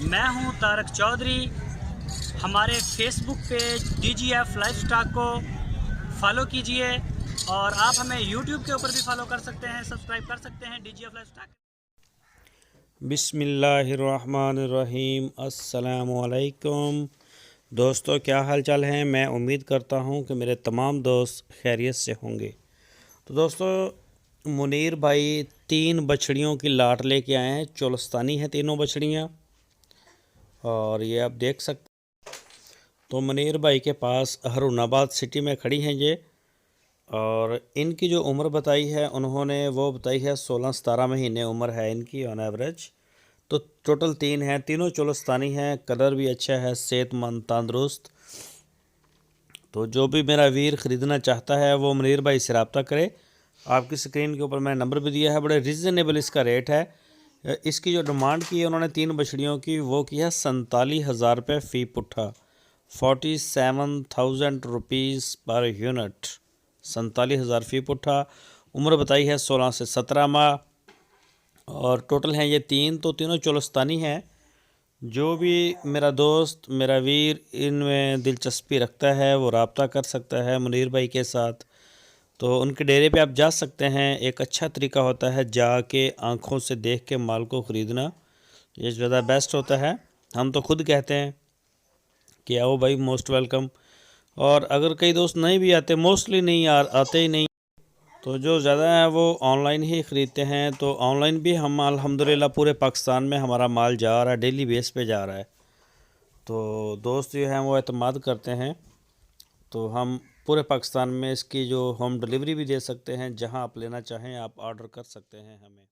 मैं हूं तारक चौधरी। हमारे फेसबुक पेज DGF लाइफस्टॉक को फॉलो कीजिए और आप हमें यूट्यूब के ऊपर भी फॉलो कर सकते हैं, सब्सक्राइब कर सकते हैं DGF लाइफस्टॉक। बिस्मिल्लाहिर्रहमानिर्रहीम। अस्सलामुअलैकुम दोस्तों, क्या हाल चाल है। मैं उम्मीद करता हूं कि मेरे तमाम दोस्त खैरियत से होंगे। तो दोस्तों, मुनीर भाई 3 बछड़ियों की लाट लेके आए हैं। चोलस्तानी हैं तीनों बछड़ियां और ये आप देख सकते। तो मुनीर भाई के पास हरूनाबाद सिटी में खड़ी हैं ये, और इनकी जो उम्र बताई है उन्होंने वो बताई है 16-17 महीने उम्र है इनकी ऑन एवरेज। तो टोटल 3 हैं, तीनों चोलस्तानी हैं, कलर भी अच्छा है, सेहतमंद तंदुरुस्त। तो जो भी मेरा वीर ख़रीदना चाहता है वो मुनीर भाई से रब्ता करे। आपकी स्क्रीन के ऊपर मैं नंबर भी दिया है, बड़े रीज़नेबल इसका रेट है। इसकी जो डिमांड की है उन्होंने 3 बछड़ियों की, वो की है 47,000 रुपये फ़ी पुट्ठा, 47,000 रुपीज़ पर यूनिट, 47,000 फ़ी पुट्ठा। उम्र बताई है 16 से 17 माह और टोटल हैं ये 3। तो तीनों चोलस्तानी हैं। जो भी मेरा दोस्त मेरा वीर इनमें दिलचस्पी रखता है वो रब्ता कर सकता है मुनीर भाई के साथ। तो उनके डेरे पे आप जा सकते हैं। एक अच्छा तरीका होता है जाके आँखों से देख के माल को ख़रीदना, ये ज़्यादा बेस्ट होता है। हम तो खुद कहते हैं कि आओ भाई, मोस्ट वेलकम। और अगर कई दोस्त नहीं भी आते, मोस्टली नहीं आते ही नहीं, तो जो ज़्यादा है वो ऑनलाइन ही ख़रीदते हैं। तो ऑनलाइन भी हम अल्हम्दुलिल्लाह पूरे पाकिस्तान में हमारा माल जा रहा है, डेली बेस पे जा रहा है। तो दोस्त जो हैं वो एतमाद करते हैं। तो हम पूरे पाकिस्तान में इसकी जो होम डिलीवरी भी दे सकते हैं, जहां आप लेना चाहें आप ऑर्डर कर सकते हैं हमें।